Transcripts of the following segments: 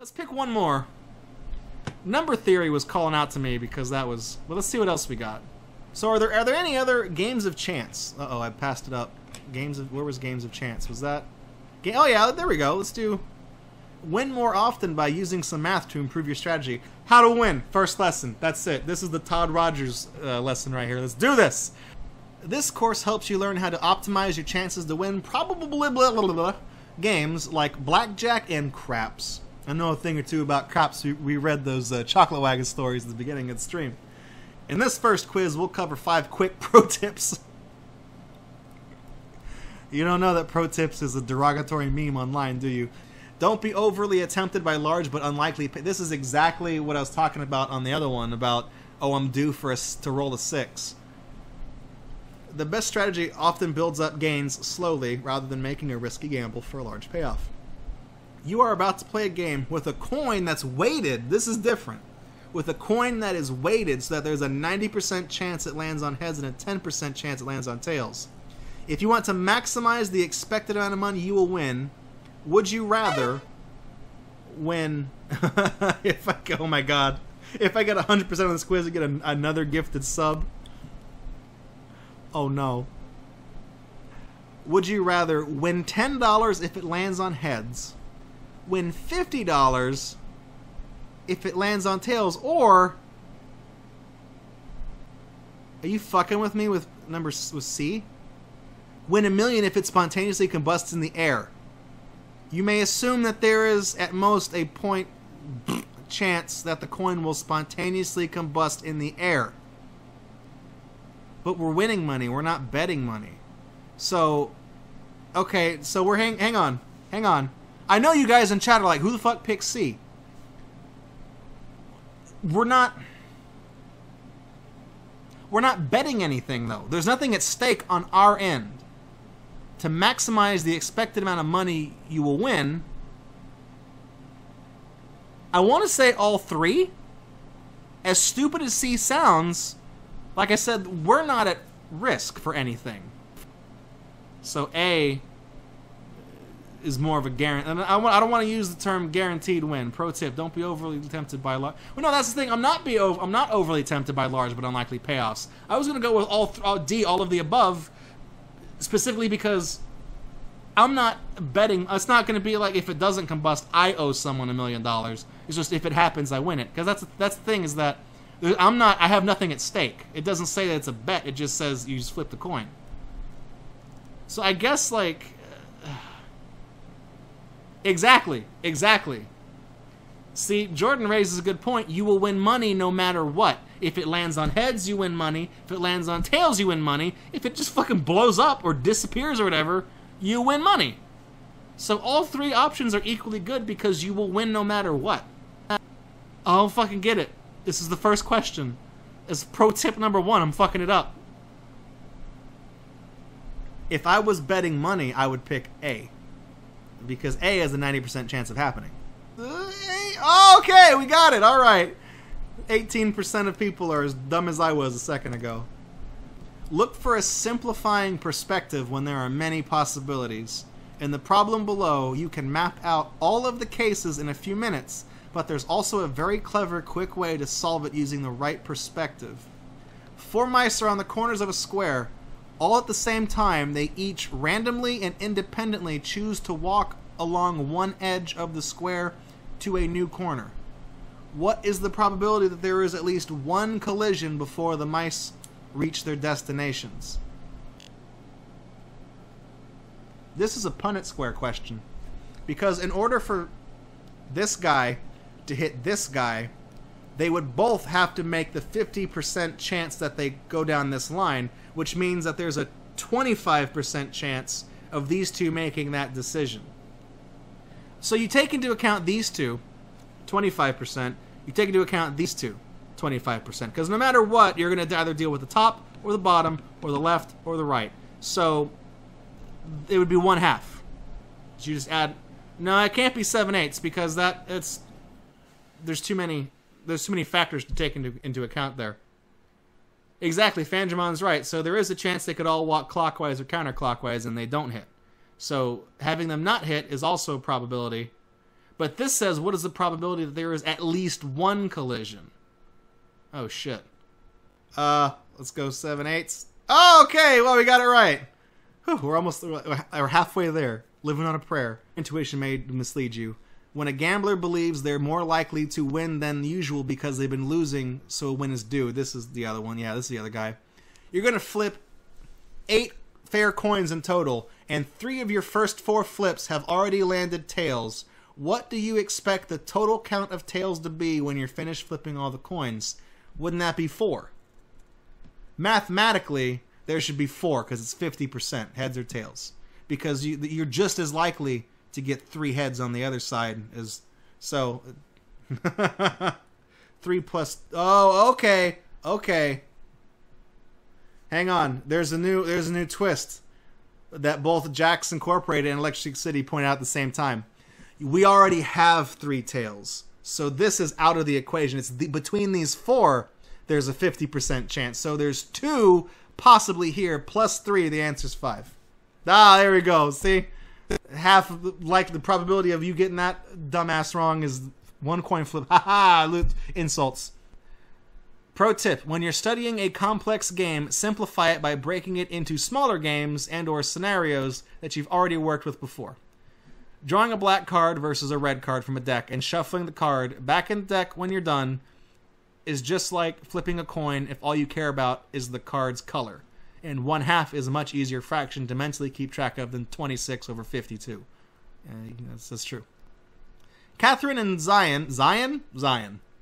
Let's pick one more. Number theory was calling out to me because that was... Well, let's see what else we got. So are there any other games of chance? Uh-oh, I passed it up. Where was games of chance? Was that... Oh yeah, there we go. Let's do... Win more often by using some math to improve your strategy. How to win. First lesson. That's it. This is the Todd Rogers lesson right here. Let's do this. This course helps you learn how to optimize your chances to win probably games like blackjack and craps. I know a thing or two about craps. We read those chocolate wagon stories at the beginning of the stream. In this first quiz, we'll cover 5 quick pro tips. You don't know that pro tips is a derogatory meme online, do you? Don't be overly tempted by large but unlikely. This is exactly what I was talking about on the other one about, oh, I'm due for to roll a 6. The best strategy often builds up gains slowly rather than making a risky gamble for a large payoff. You are about to play a game with a coin that's weighted. This is different. With a coin that is weighted so that there's a 90% chance it lands on heads and a 10% chance it lands on tails. If you want to maximize the expected amount of money you will win, would you rather win... oh my god. If I get 100% of this quiz, I get another gifted sub. Oh no. Would you rather win $10 if it lands on heads, win $50 if it lands on tails, or... Are you fucking with me with C? Win $1 million if it spontaneously combusts in the air. You may assume that there is at most a 0.0 chance that the coin will spontaneously combust in the air. But we're winning money, we're not betting money. So, okay, so we're hang on. I know you guys in chat are like, who the fuck picks C? We're not betting anything though. There's nothing at stake on our end. To maximize the expected amount of money you will win, I want to say all 3. As stupid as C sounds, like I said, we're not at risk for anything. So A is more of a guarantee. And I don't want to use the term guaranteed win. Pro tip: don't be overly tempted by large. Well, no, that's the thing. I'm not overly tempted by large but unlikely payoffs. I was going to go with all of the above, specifically because I'm not betting. It's not going to be like if it doesn't combust, I owe someone $1 million. It's just if it happens, I win it. Because that's the thing is that I have nothing at stake. It doesn't say that it's a bet. It just says you just flip the coin. So I guess like exactly. See, Jordan raises a good point. You will win money no matter what. If it lands on heads, you win money. If it lands on tails, you win money. If it just fucking blows up or disappears or whatever, you win money. So all 3 options are equally good because you will win no matter what. I don't fucking get it. This is the first question. It's pro tip number 1. I'm fucking it up. If I was betting money, I would pick A. Because A has a 90% chance of happening. Okay, we got it. All right. 18% of people are as dumb as I was a second ago. Look for a simplifying perspective when there are many possibilities. In the problem below, you can map out all of the cases in a few minutes, but there's also a very clever, quick way to solve it using the right perspective. 4 mice are on the corners of a square. All at the same time, they each randomly and independently choose to walk along one edge of the square to a new corner. What is the probability that there is at least one collision before the mice reach their destinations? This is a Punnett square question. Because in order for this guy to hit this guy, they would both have to make the 50% chance that they go down this line, which means that there's a 25% chance of these two making that decision. So you take into account these two, 25%. You take into account these two, 25%. Because no matter what, you're going to either deal with the top or the bottom or the left or the right. So it would be 1/2. So you just add... No, it can't be 7/8 because there's too many factors to take into account there. Exactly, Fanjamon's right. So there is a chance they could all walk clockwise or counterclockwise and they don't hit. So having them not hit is also a probability. But this says, what is the probability that there is at least one collision? Oh, shit. Let's go 7/8. Oh, okay, well, we got it right. Whew, we're halfway there. Living on a prayer. Intuition may mislead you. When a gambler believes they're more likely to win than usual because they've been losing, so a win is due. This is the other one. Yeah, this is the other guy. You're going to flip 8 fair coins in total, and 3 of your first 4 flips have already landed tails. What do you expect the total count of tails to be when you're finished flipping all the coins? Wouldn't that be 4? Mathematically, there should be 4 because it's 50% heads or tails. Because you're just as likely to get 3 heads on the other side as so. 3 plus. Oh, okay, okay. Hang on. There's a new twist that both Jax Incorporated and Electric City point out at the same time. We already have 3 tails, so this is out of the equation. It's between these 4. There's a 50% chance. So there's 2 possibly here plus 3. The answer's 5. Ah, there we go. See, half like the probability of you getting that dumbass wrong is 1 coin flip. Haha, insults. Pro tip: when you're studying a complex game, simplify it by breaking it into smaller games and/or scenarios that you've already worked with before. Drawing a black card versus a red card from a deck and shuffling the card back in the deck when you're done is just like flipping a coin if all you care about is the card's color. And 1/2 is a much easier fraction to mentally keep track of than 26 over 52. That's true. Catherine and Zion?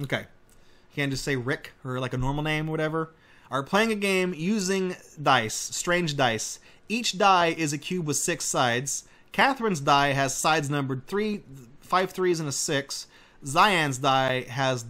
Okay. You can't just say Rick or like a normal name or whatever. Are playing a game using dice, strange dice. Each die is a cube with 6 sides. Catherine's die has sides numbered 5 3s and a 6. Zion's die has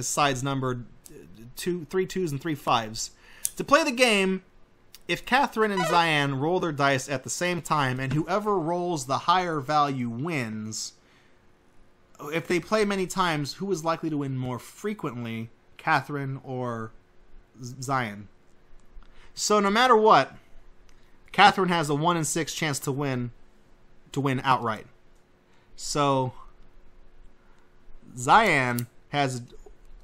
sides numbered 3 2s and 3 5s. To play the game, if Catherine and Zion roll their dice at the same time and whoever rolls the higher value wins, if they play many times, who is likely to win more frequently, Catherine or Zion? So no matter what, Catherine has a 1 in 6 chance to win outright. So Zion has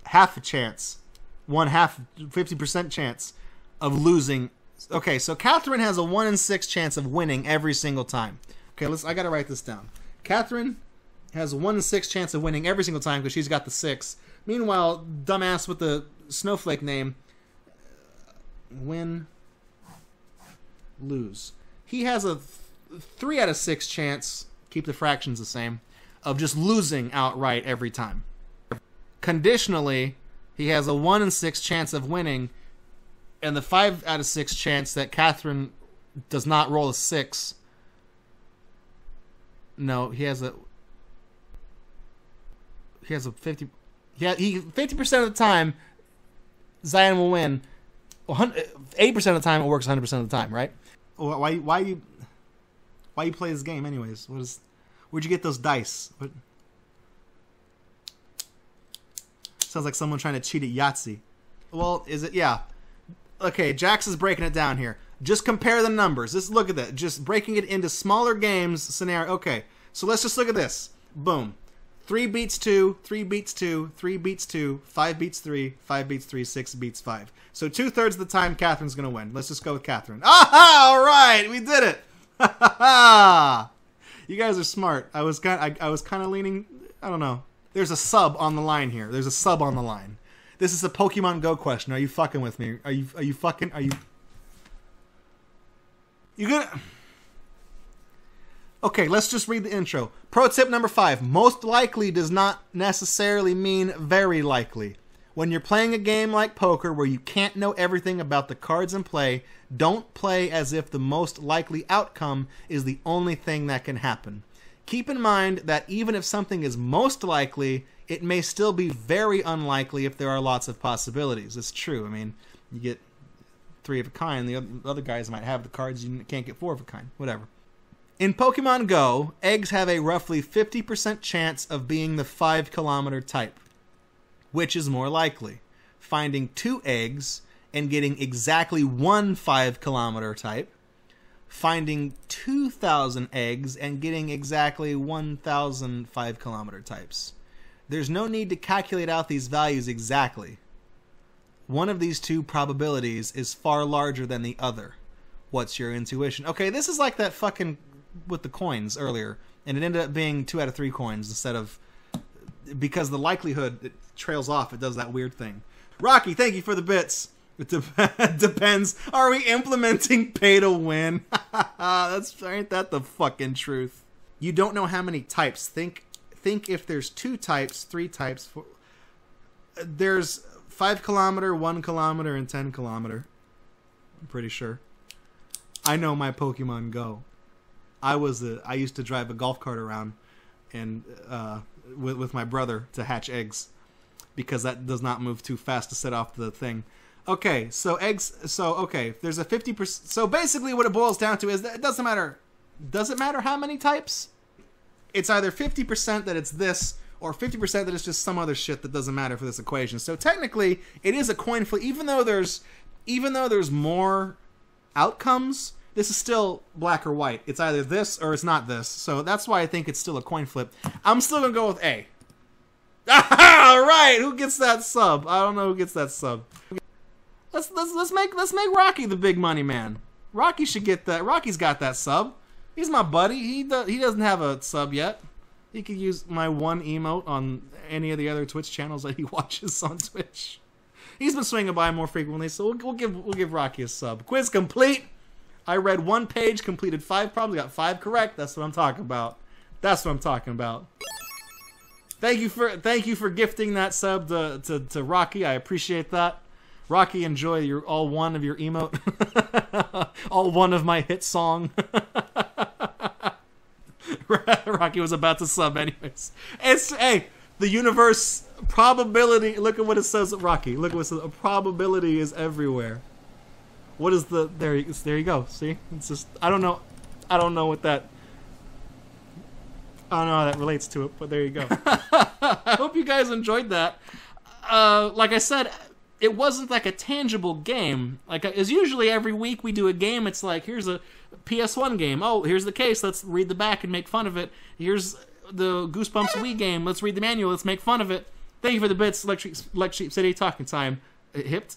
half a chance, 50% chance of losing. Okay, so Catherine has a 1 in 6 chance of winning every single time. Okay, I gotta write this down. Catherine has a 1 in 6 chance of winning every single time because she's got the 6. Meanwhile, dumbass with the snowflake name, win, lose. He has a 3 out of 6 chance, keep the fractions the same, of just losing outright every time. Conditionally, he has a 1 in 6 chance of winning, and the 5 out of 6 chance that Catherine does not roll a 6. No, he has a 50. Yeah, 50% of the time, Zion will win. 80% of the time, it works 100% of the time, right? Why you play this game anyways? Where'd you get those dice? What? Sounds like someone trying to cheat at Yahtzee. Well, is it? Yeah. Okay, Jax is breaking it down here. Just compare the numbers. Just look at that. Just breaking it into smaller games scenario. Okay, so let's just look at this. Boom. 3 beats 2, 3 beats 2, 3 beats 2, 5 beats 3, 5 beats 3, 6 beats 5. So 2/3 of the time, Catherine's going to win. Let's just go with Catherine. Aha! All right, we did it. You guys are smart. I was kind of leaning. I don't know. There's a sub on the line here. There's a sub on the line. This is a Pokemon Go question. Are you fucking with me? Are you fucking? Are you? You gonna? Okay, let's just read the intro. Pro tip number 5. Most likely does not necessarily mean very likely. When you're playing a game like poker where you can't know everything about the cards in play, don't play as if the most likely outcome is the only thing that can happen. Keep in mind that even if something is most likely, it may still be very unlikely if there are lots of possibilities. It's true. I mean, you get 3 of a kind. The other guys might have the cards. You can't get 4 of a kind. Whatever. In Pokemon Go, eggs have a roughly 50% chance of being the 5-kilometer type. Which is more likely? Finding 2 eggs and getting exactly 1 5-kilometer type, finding 2,000 eggs and getting exactly 1,000 5-kilometer types. There's no need to calculate out these values exactly. One of these two probabilities is far larger than the other. What's your intuition? Okay, this is like that fucking with the coins earlier, and it ended up being 2 out of 3 coins instead of, because the likelihood it trails off, it does that weird thing. Rocky, thank you for the bits. It depends. Are we implementing pay to win? Ain't that the fucking truth? You don't know how many types. Think if there's 2 types, 3 types. There's 5 kilometer, 1 kilometer, and 10 kilometer. I'm pretty sure. I know my Pokemon Go. I used to drive a golf cart around and with my brother to hatch eggs, because that does not move too fast to set off the thing. Okay, so eggs. So okay, there's a 50%. So basically, what it boils down to is that it doesn't matter. Does it matter how many types? It's either 50% that it's this, or 50% that it's just some other shit that doesn't matter for this equation. So technically, it is a coin flip. Even though there's more outcomes, this is still black or white. It's either this or it's not this. So that's why I think it's still a coin flip. I'm still gonna go with A. All right, who gets that sub? I don't know who gets that sub. Let's make Rocky the big money man. Rocky should get that. Rocky's got that sub. He's my buddy. He doesn't have a sub yet. He could use my one emote on any of the other Twitch channels that he watches on Twitch. He's been swinging by more frequently, so we'll give Rocky a sub. Quiz complete. I read 1 page, completed 5 problems, got 5 correct. That's what I'm talking about. That's what I'm talking about. Thank you for gifting that sub to Rocky. I appreciate that. Rocky, enjoy all one of your emote. All one of my hit song. Rocky was about to sub anyways. Hey, the universe probability. Look at what it says, Rocky. Look at what it says. A probability is everywhere. What is the there you go. See? It's just I don't know what that. I don't know how that relates to it, but there you go. I hope you guys enjoyed that. Like I said, it wasn't like a tangible game. Like, as usually every week we do a game, it's like, here's a PS1 game. Oh, here's the case. Let's read the back and make fun of it. Here's the Goosebumps Wii game. Let's read the manual. Let's make fun of it. Thank you for the bits, Electric City Talking Time. Hipped?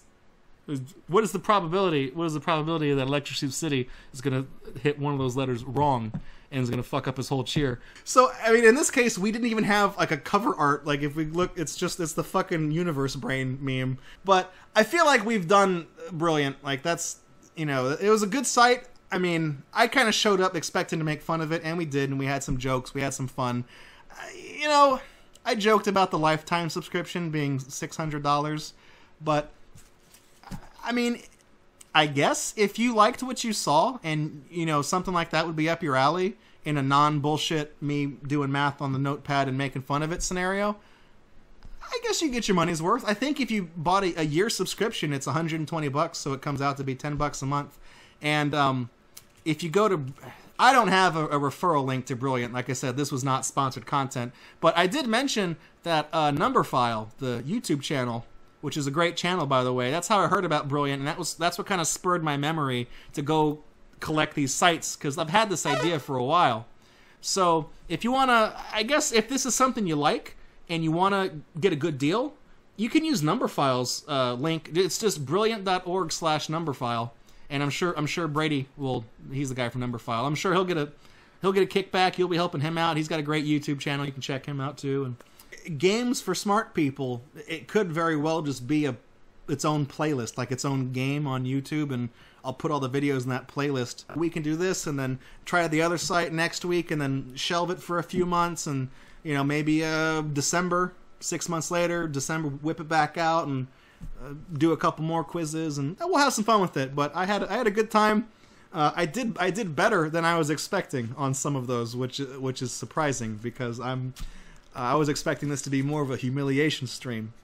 What is the probability? What is the probability that Electric Sheep City is going to hit one of those letters wrong and is going to fuck up his whole cheer? So, I mean, in this case, we didn't even have, like, a cover art. Like, if we look, it's the fucking universe brain meme. But I feel like we've done brilliant. Like, that's, you know, it was a good site. I mean, I kind of showed up expecting to make fun of it, and we did, and we had some jokes. We had some fun. You know, I joked about the lifetime subscription being $600, but I mean, I guess if you liked what you saw and, you know, something like that would be up your alley in a non-bullshit me doing math on the notepad and making fun of it scenario, I guess you get your money's worth. I think if you bought a year subscription, it's $120, so it comes out to be $10 a month. And if you go to... I don't have a referral link to Brilliant. Like I said, this was not sponsored content. But I did mention that Numberphile, the YouTube channel, which is a great channel, by the way. That's how I heard about Brilliant, and that's what kind of spurred my memory to go collect these sites, because I've had this idea for a while. So if you want to, I guess if this is something you like and you want to get a good deal, you can use Numberphile's link. It's just brilliant.org/Numberphile, and I'm sure Brady will. He's the guy from Numberphile. I'm sure he'll get a kickback. You'll be helping him out. He's got a great YouTube channel. You can check him out too. And games for smart people, it could very well just be its own playlist, like its own game on YouTube, and I'll put all the videos in that playlist. We can do this and then try the other site next week and then shelve it for a few months, and, you know, maybe December, 6 months later, December, whip it back out and do a couple more quizzes, and we'll have some fun with it. But I had a good time. I did better than I was expecting on some of those, which is surprising, because I was expecting this to be more of a humiliation stream.